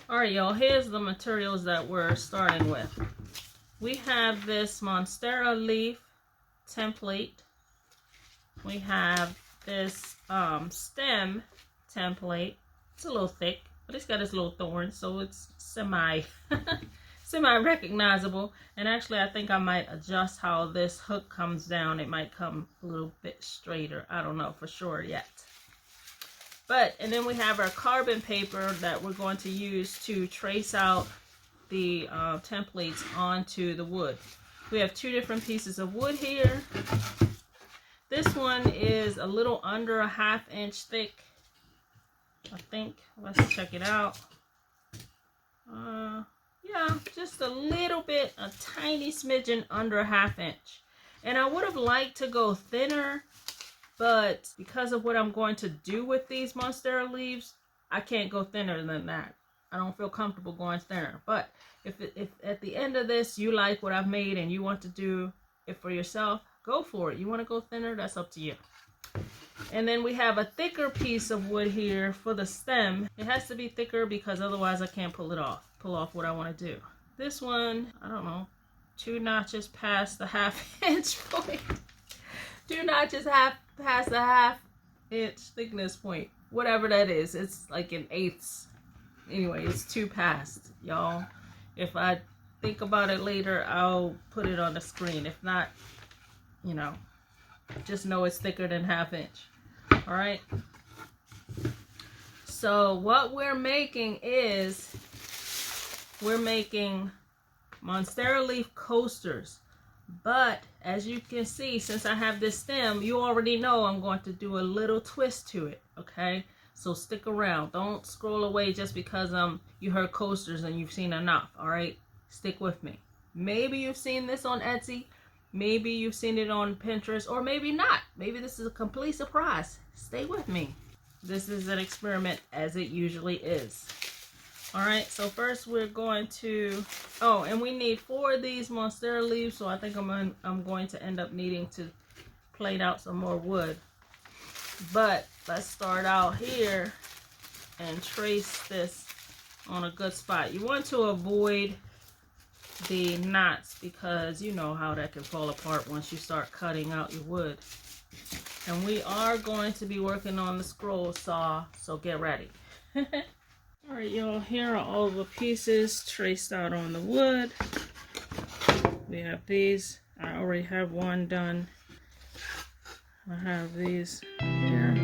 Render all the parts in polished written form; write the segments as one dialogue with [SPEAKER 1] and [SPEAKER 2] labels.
[SPEAKER 1] Alright y'all, here's the materials that we're starting with. We have this Monstera Leaf template. We have this stem template. It's a little thick, but it's got its little thorns, so it's semi recognizable. And actually, I think I might adjust how this hook comes down. It might come a little bit straighter. I don't know for sure yet. And then we have our carbon paper that we're going to use to trace out the templates onto the wood. We have two different pieces of wood here. This one is a little under a 1/2 inch thick, I think. Let's check it out. Yeah, just a little bit, a tiny smidgen under a 1/2 inch. And I would have liked to go thinner, but because of what I'm going to do with these Monstera leaves, I can't go thinner than that. I don't feel comfortable going thinner. But if at the end of this you like what I've made and you want to do it for yourself, go for it. You want to go thinner, that's up to you. And then we have a thicker piece of wood here for the stem. It has to be thicker because otherwise I can't pull off what I want to do. This one, I don't know, 2 notches past the 1/2 inch point. 2 notches past the 1/2 inch thickness point. Whatever that is. It's like an 1/8. Anyway, it's 2 past, y'all. If I think about it later, I'll put it on the screen. If not, you know, just know it's thicker than 1/2 inch. Alright? So what we're making is, we're making Monstera Leaf Coasters. But as you can see, since I have this stem, you already know I'm going to do a little twist to it. Okay? So stick around. Don't scroll away just because you heard coasters and you've seen enough. Alright? Stick with me. Maybe you've seen this on Etsy. Maybe you've seen it on Pinterest. Or maybe not. Maybe this is a complete surprise. Stay with me. This is an experiment as it usually is. Alright, so first we're going to... Oh, and we need 4 of these Monstera leaves. So I think I'm going to end up needing to plate out some more wood. But let's start out here and trace this on a good spot. You want to avoid the knots because you know how that can fall apart once you start cutting out your wood. And we are going to be working on the scroll saw, so get ready. Alright y'all, here are all the pieces traced out on the wood. We have these. I already have one done. I have these here.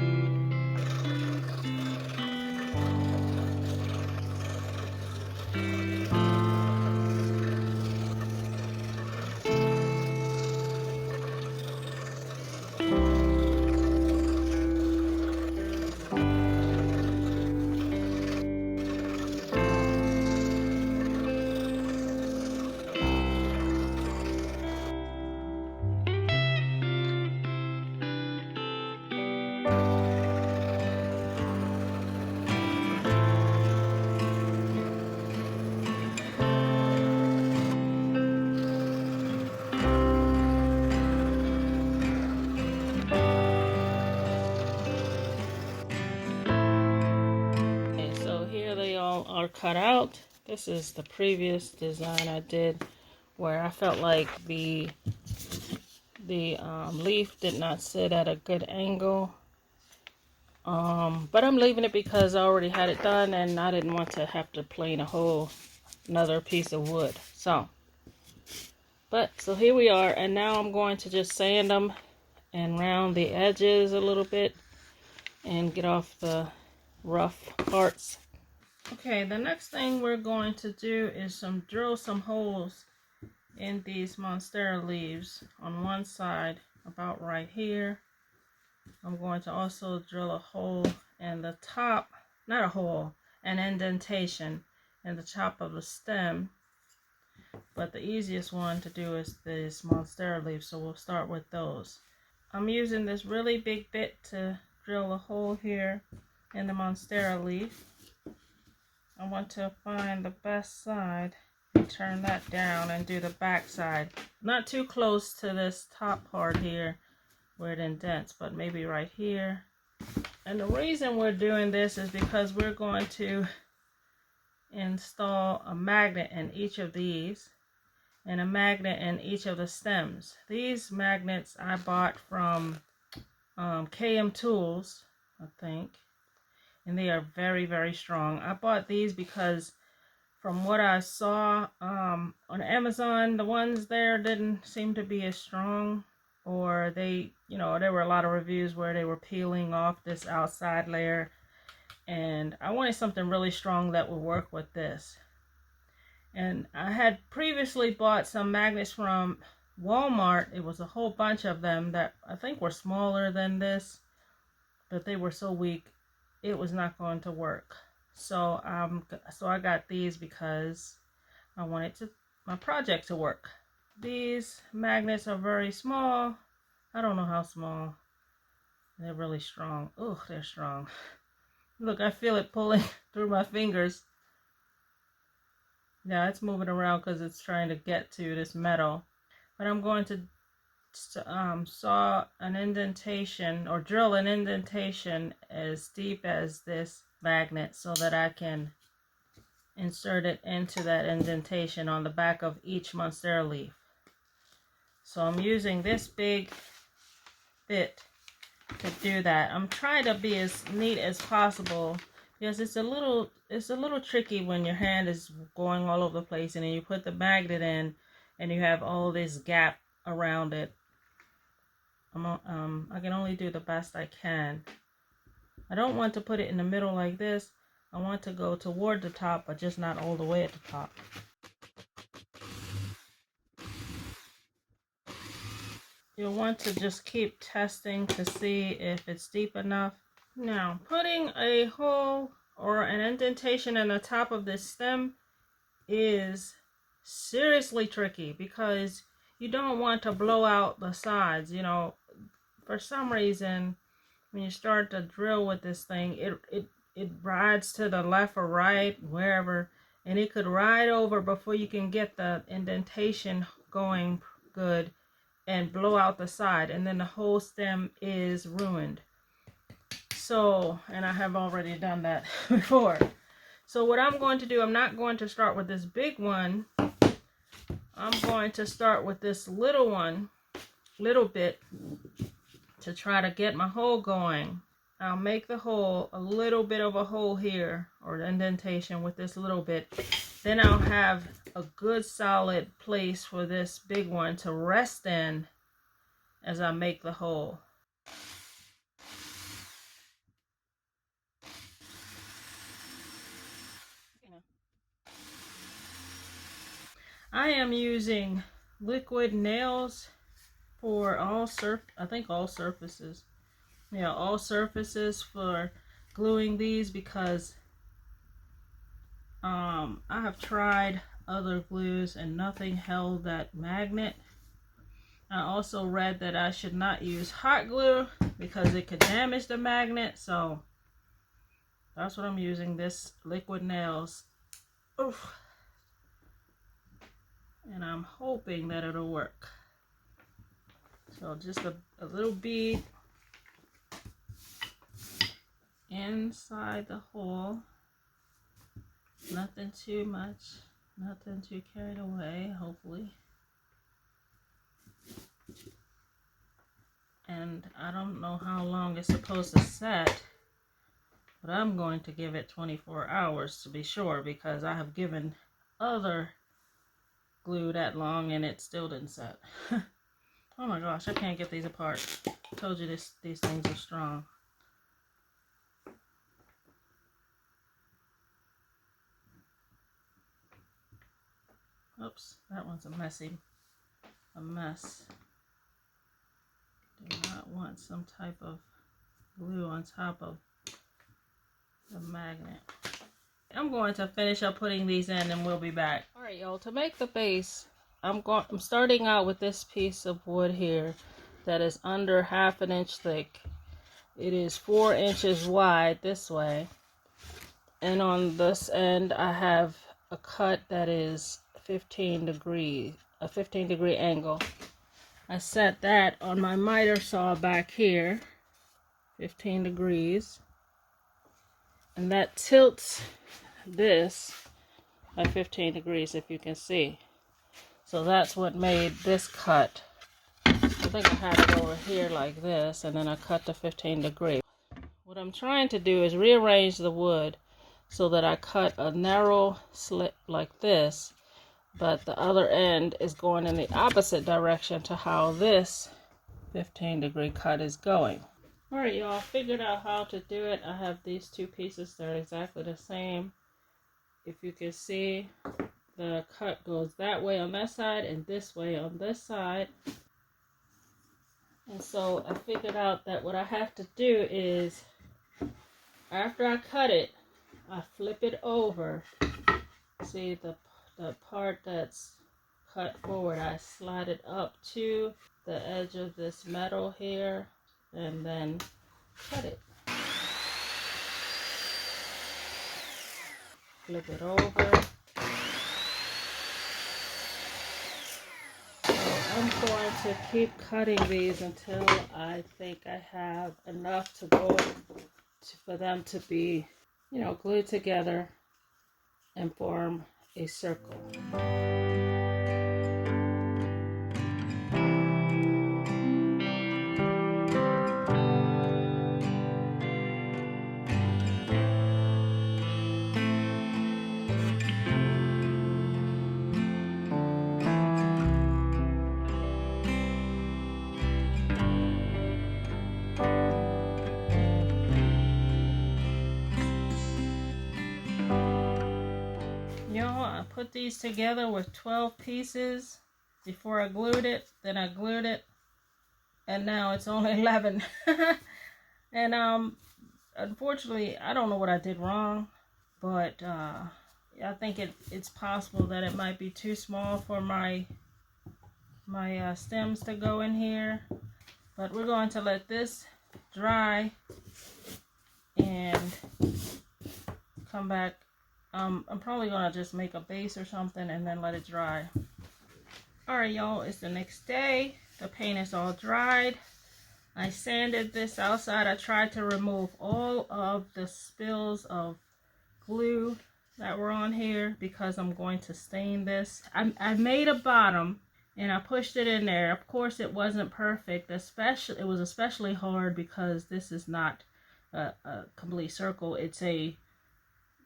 [SPEAKER 1] Are cut out. This is the previous design I did where I felt like the leaf did not sit at a good angle, but I'm leaving it because I already had it done and I didn't want to have to plane a whole another piece of wood. So here we are, and now I'm going to just sand them and round the edges a little bit and get off the rough parts. Okay, the next thing we're going to do is drill some holes in these Monstera leaves on one side, about right here. I'm going to also drill a hole in the top, not a hole, an indentation in the top of the stem. But the easiest one to do is this Monstera leaf, so we'll start with those. I'm using this really big bit to drill a hole here in the Monstera leaf. I want to find the best side and turn that down and do the back side. Not too close to this top part here where it indents, but maybe right here. And the reason we're doing this is because we're going to install a magnet in each of these and a magnet in each of the stems. These magnets I bought from KM Tools, I think, and they are very, very strong. I bought these because from what I saw on Amazon, the ones there didn't seem to be as strong, or they, you know, there were a lot of reviews where they were peeling off this outside layer, and I wanted something really strong that would work with this. And I had previously bought some magnets from Walmart. It was a whole bunch of them that I think were smaller than this, but they were so weak it was not going to work. So I got these because I wanted my project to work. These magnets are very small. I don't know how small. They're really strong. Oh, they're strong. Look, I feel it pulling through my fingers. Yeah, it's moving around because it's trying to get to this metal. But I'm going to saw an indentation or drill an indentation as deep as this magnet so that I can insert it into that indentation on the back of each Monstera leaf. So I'm using this big bit to do that. I'm trying to be as neat as possible because it's a little tricky when your hand is going all over the place and then you put the magnet in and you have all this gap around it. I can only do the best I can. I don't want to put it in the middle like this. I want to go toward the top, but just not all the way at the top. You'll want to just keep testing to see if it's deep enough. Now, putting a hole or an indentation in the top of this stem is seriously tricky because you don't want to blow out the sides. You know, for some reason, when you start to drill with this thing, it rides to the left or right, wherever, and it could ride over before you can get the indentation going good and blow out the side, and then the whole stem is ruined. So, and I have already done that before. So what I'm going to do, I'm not going to start with this big one. I'm going to start with this little one, little bit, to try to get my hole going. I'll make the hole a little bit of a hole here, or indentation with this little bit. Then I'll have a good solid place for this big one to rest in as I make the hole. I am using liquid nails for all surfaces. Yeah, all surfaces for gluing these because I have tried other glues and nothing held that magnet. I also read that I should not use hot glue because it could damage the magnet, so that's what I'm using, this liquid nails. Oof. And I'm hoping that it'll work. So just a little bead inside the hole. Nothing too much, nothing too carried away, hopefully. And I don't know how long it's supposed to set, but I'm going to give it 24 hours to be sure, because I have given other glue that long and it still didn't set. Oh my gosh, I can't get these apart. I told you these things are strong. Oops, that one's a mess. Do not want some type of glue on top of the magnet. I'm going to finish up putting these in and we'll be back. Alright y'all, to make the base, I'm starting out with this piece of wood here that is under 1/2 inch thick. It is 4 inches wide this way, and on this end I have a cut that is 15 degrees, a 15-degree angle. I set that on my miter saw back here, 15 degrees, and that tilts this at 15 degrees, if you can see. So that's what made this cut. I think I had it over here like this, and then I cut to 15 degrees. What I'm trying to do is rearrange the wood so that I cut a narrow slit like this, but the other end is going in the opposite direction to how this 15-degree cut is going. Alright, y'all, figured out how to do it. I have these two pieces that are exactly the same. If you can see, the cut goes that way on that side and this way on this side. And so I figured out that what I have to do is, after I cut it, I flip it over. See the part that's cut forward, I slide it up to the edge of this metal here and then cut it. Flip it over. So I'm going to keep cutting these until I think I have enough to go for them to be, you know, glued together and form a circle. I put these together with 12 pieces before I glued it. Then I glued it, and now it's only 11. And unfortunately, I don't know what I did wrong, but I think it's possible that it might be too small for my stems to go in here. But we're going to let this dry and come back. I'm probably gonna just make a base or something and then let it dry. Alright, y'all, it's the next day. The paint is all dried. I sanded this outside. I tried to remove all of the spills of glue that were on here because I'm going to stain this. I made a bottom and I pushed it in there. Of course, it wasn't perfect. It was especially hard because this is not a complete circle. It's a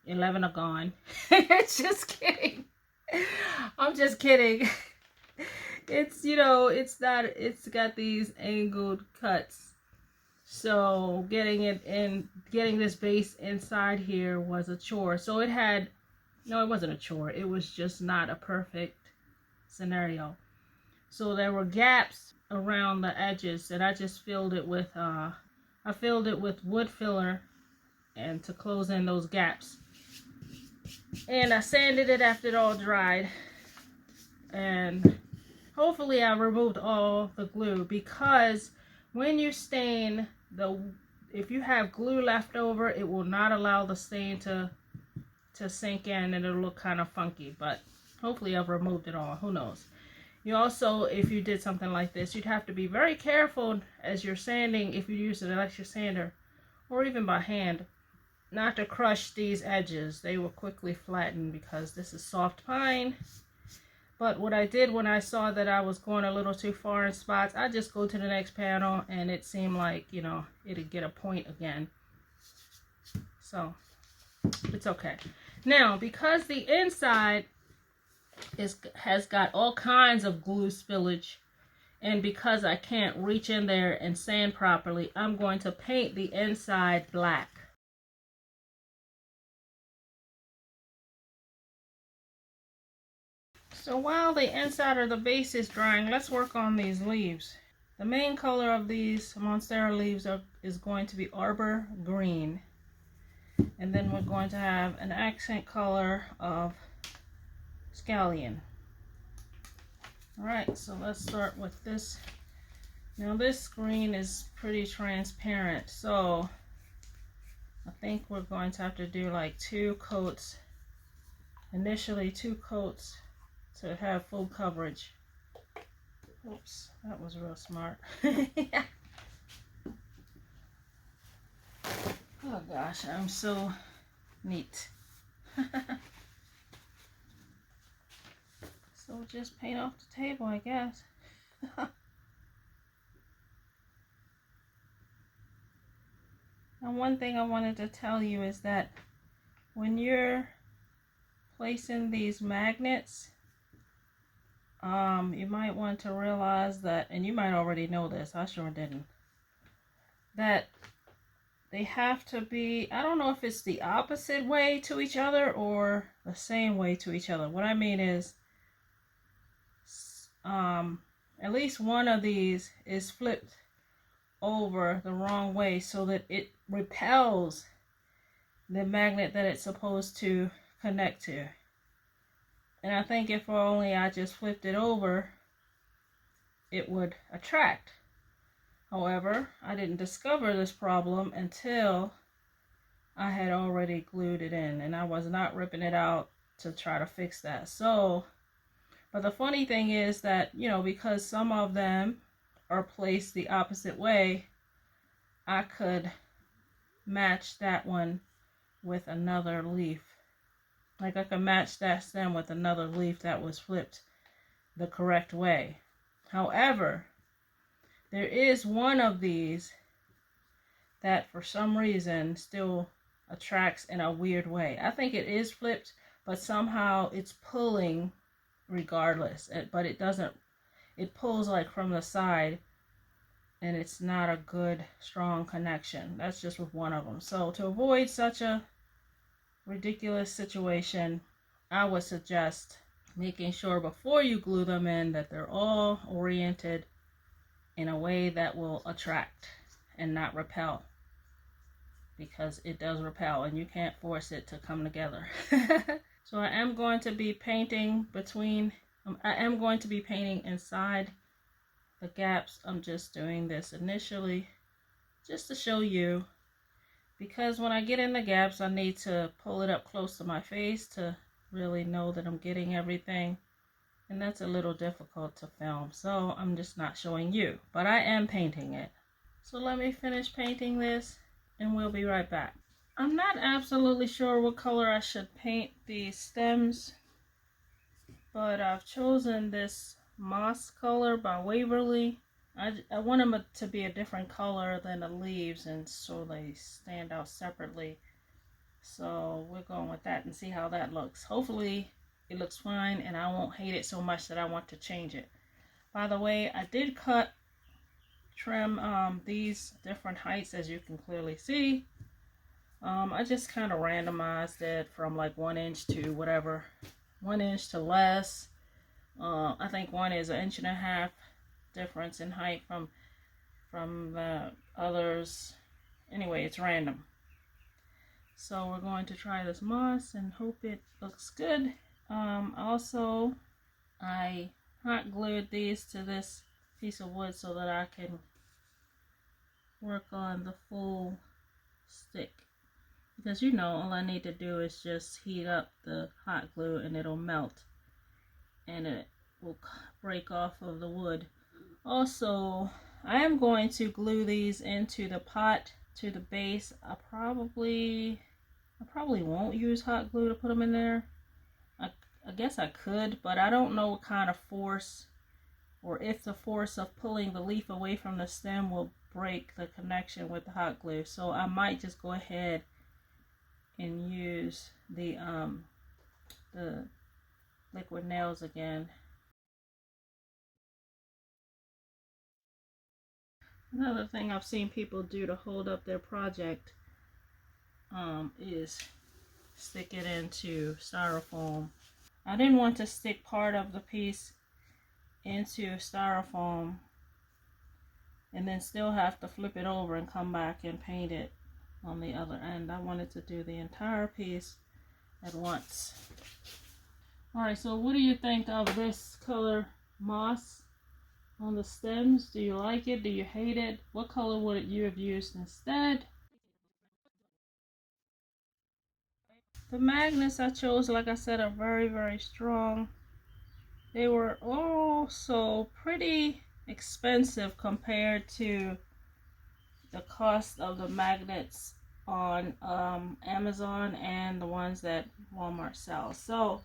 [SPEAKER 1] 11 are gone. Just kidding. I'm just kidding. It's, you know, it's not, it's got these angled cuts. So getting it in, getting this base inside here was a chore. So it had, no, it wasn't a chore. It was just not a perfect scenario. So there were gaps around the edges and I just filled it with, I filled it with wood filler and to close in those gaps. And I sanded it after it all dried, and hopefully I removed all the glue, because when you stain, if you have glue left over, it will not allow the stain to sink in and it'll look kind of funky. But hopefully I've removed it all. Who knows? You also, if you did something like this, you'd have to be very careful as you're sanding, if you use an electric sander or even by hand, not to crush these edges. They will quickly flatten because this is soft pine. But what I did when I saw that I was going a little too far in spots, I just go to the next panel and it seemed like, you know, it'd get a point again. So it's okay. Now, because the inside has got all kinds of glue spillage, and because I can't reach in there and sand properly, I'm going to paint the inside black. So while the inside of the base is drying, let's work on these leaves. The main color of these Monstera leaves is going to be Arbor green. And then we're going to have an accent color of Scallion. Alright, so let's start with this. Now this green is pretty transparent, so I think we're going to have to do like 2 coats. Initially 2 coats to have full coverage. Oops, that was real smart. Oh gosh, I'm so neat. So just paint off the table, I guess. And one thing I wanted to tell you is that when you're placing these magnets, you might want to realize that, and you might already know this, I sure didn't, that they have to be, I don't know if it's the opposite way to each other or the same way to each other. What I mean is, at least one of these is flipped over the wrong way so that it repels the magnet that it's supposed to connect to. And I think if only I just flipped it over, it would attract. However, I didn't discover this problem until I had already glued it in, and I was not ripping it out to try to fix that. So, but the funny thing is that, you know, because some of them are placed the opposite way, I could match that one with another leaf. Like I could match that stem with another leaf that was flipped the correct way. However, there is one of these that for some reason still attracts in a weird way. I think it is flipped, but somehow it's pulling regardless. But it doesn't, it pulls like from the side, and it's not a good strong connection. That's just with one of them. So to avoid such a ridiculous situation, I would suggest making sure before you glue them in that they're all oriented in a way that will attract and not repel, because it does repel and you can't force it to come together. So I am going to be painting between, I am going to be painting inside the gaps. I'm just doing this initially just to show you, because when I get in the gaps, I need to pull it up close to my face to really know that I'm getting everything. And that's a little difficult to film, so I'm just not showing you. But I am painting it. So let me finish painting this, and we'll be right back. I'm not absolutely sure what color I should paint these stems, but I've chosen this moss color by Waverly. I want them to be a different color than the leaves, and so they stand out separately. So we're going with that and see how that looks. Hopefully it looks fine and I won't hate it so much that I want to change it. By the way, I did trim these different heights, as you can clearly see. I just kind of randomized it from like 1 inch to whatever, 1 inch to less. I think one is 1.5 inches difference in height from the others. Anyway, it's random. So we're going to try this moss and hope it looks good. Also, I hot glued these to this piece of wood so that I can work on the full stick. Because you know, all I need to do is just heat up the hot glue and it'll melt. And it will break off of the wood. Also, I am going to glue these into the pot to the base. I probably won't use hot glue to put them in there. I guess I could, but I don't know what kind of force, or if the force of pulling the leaf away from the stem will break the connection with the hot glue. So I might just go ahead and use the liquid nails again. Another thing I've seen people do to hold up their project is stick it into styrofoam. I didn't want to stick part of the piece into styrofoam and then still have to flip it over and come back and paint it on the other end. I wanted to do the entire piece at once. Alright, so what do you think of this color moss on the stems? Do you like it? Do you hate it? What color would you have used instead? The magnets I chose, like I said, are very, very strong. They were also pretty expensive compared to the cost of the magnets on Amazon and the ones that Walmart sells. So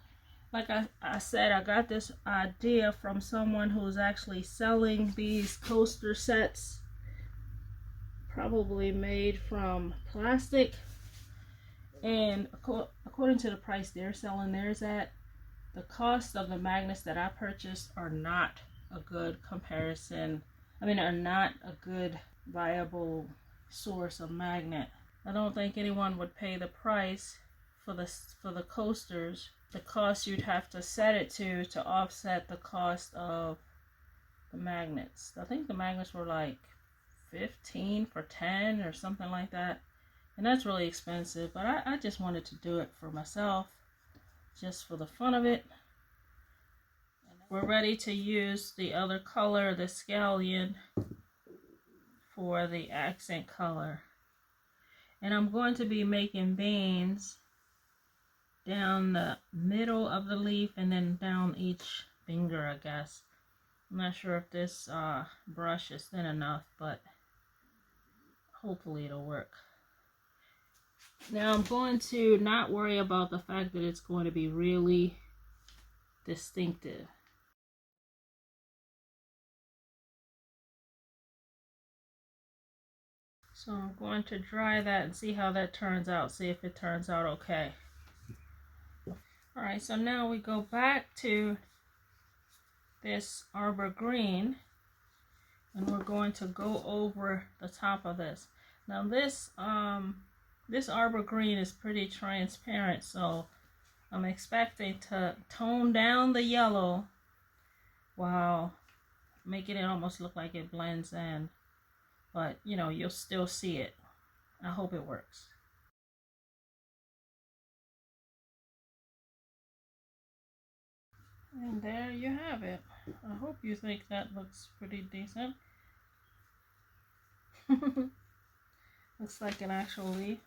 [SPEAKER 1] like I said, I got this idea from someone who's actually selling these coaster sets, probably made from plastic. And according to the price they're selling theirs at, the cost of the magnets that I purchased are not a good comparison. I mean, are not a good viable source of magnet. I don't think anyone would pay the price for the coasters. The cost you'd have to set it to offset the cost of the magnets. I think the magnets were like 15 for 10 or something like that. And that's really expensive, but I just wanted to do it for myself, just for the fun of it. We're ready to use the other color, the Scallion, for the accent color. And I'm going to be making veins down the middle of the leaf and then down each finger, I guess. I'm not sure if this brush is thin enough, but hopefully it'll work. Now I'm going to not worry about the fact that it's going to be really distinctive. So I'm going to dry that and see how that turns out, see if it turns out okay. Alright, so now we go back to this Arbor green and we're going to go over the top of this. Now this Arbor green is pretty transparent, so I'm expecting to tone down the yellow while making it almost look like it blends in. But, you know, you'll still see it. I hope it works. And there you have it. I hope you think that looks pretty decent. Looks like an actual leaf.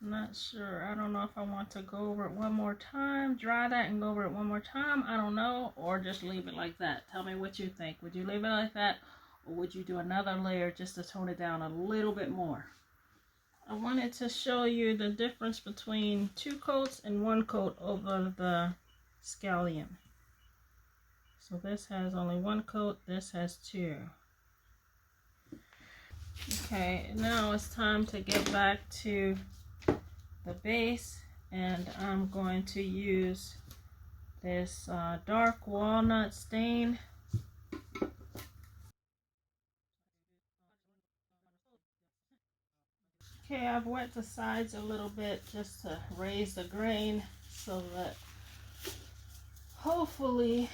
[SPEAKER 1] I'm not sure. I don't know if I want to go over it one more time, dry that and go over it one more time. I don't know. Or just leave it like that. Tell me what you think. Would you leave it like that? Or would you do another layer just to tone it down a little bit more? I wanted to show you the difference between 2 coats and 1 coat over the Scallion. So this has only 1 coat, this has 2. Okay, now it's time to get back to the base, and I'm going to use this dark walnut stain. Okay, I've wet the sides a little bit just to raise the grain so that hopefully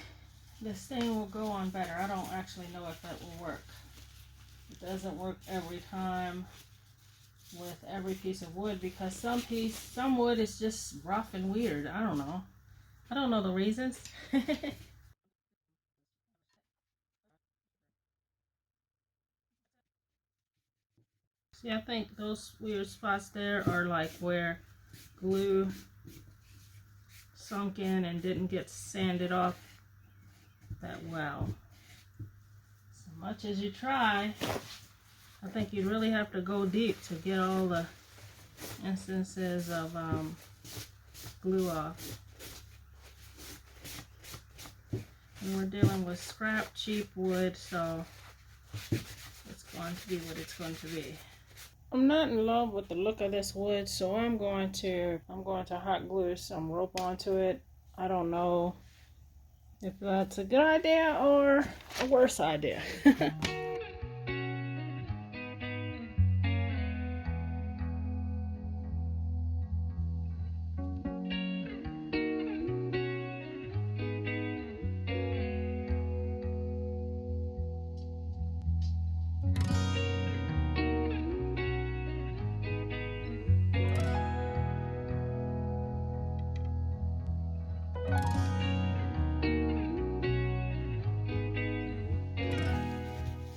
[SPEAKER 1] the stain will go on better. I don't actually know if that will work. It doesn't work every time with every piece of wood because some wood is just rough and weird. I don't know. I don't know the reasons. See, I think those weird spots there are like where glue sunk in and didn't get sanded off that well. So much as you try, I think you really have to go deep to get all the instances of glue off. And we're dealing with scrap, cheap wood, so it's going to be what it's going to be. I'm not in love with the look of this wood, so I'm going to hot glue some rope onto it. I don't know if that's a good idea or a worse idea.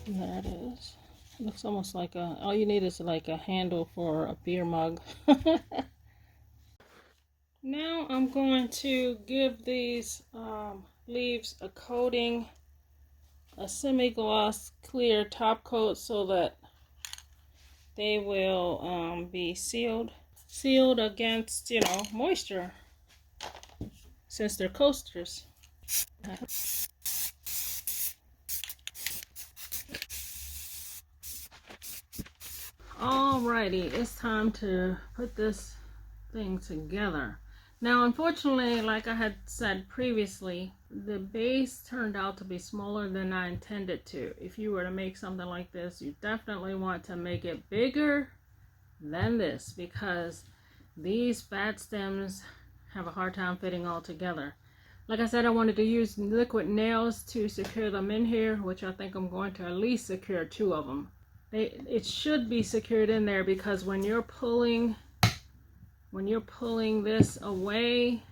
[SPEAKER 1] There it is. It looks almost like all you need is like a handle for a beer mug. Now I'm going to give these leaves a coating, a semi-gloss clear top coat so that they will be sealed against, you know, moisture. since they're coasters. Alrighty, it's time to put this thing together. Now, unfortunately, like I had said previously, the base turned out to be smaller than I intended to. If you were to make something like this, you definitely want to make it bigger than this, because these fat stems have a hard time fitting all together. Like I said, I wanted to use liquid nails to secure them in here, which I think I'm going to at least secure 2 of them. It should be secured in there, because when you're pulling this away,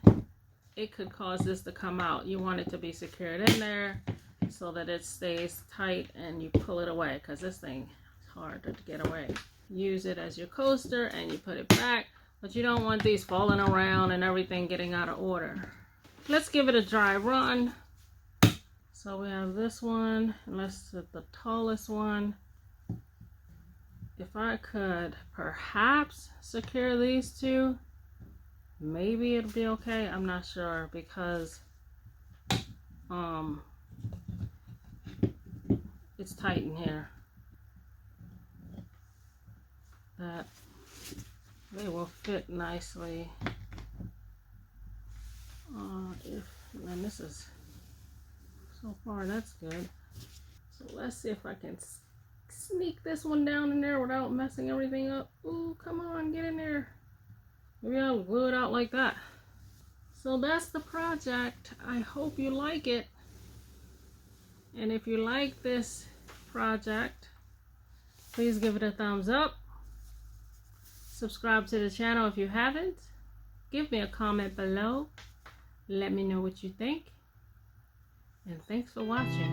[SPEAKER 1] it could cause this to come out. You want it to be secured in there so that it stays tight and you pull it away, because this thing is hard to get away. Use it as your coaster and you put it back, but you don't want these falling around and everything getting out of order. Let's give it a dry run. So we have this one, and let's hit the tallest one. If I could perhaps secure these 2, maybe it'd be okay. I'm not sure, because it's tight in here. That they will fit nicely. And this is, so far that's good. So let's see if I can sneak this one down in there without messing everything up. Ooh, come on, get in there. Maybe I'll glue it out like that. So that's the project. I hope you like it. And if you like this project, please give it a thumbs up. Subscribe to the channel if you haven't. Give me a comment below. Let me know what you think. And thanks for watching.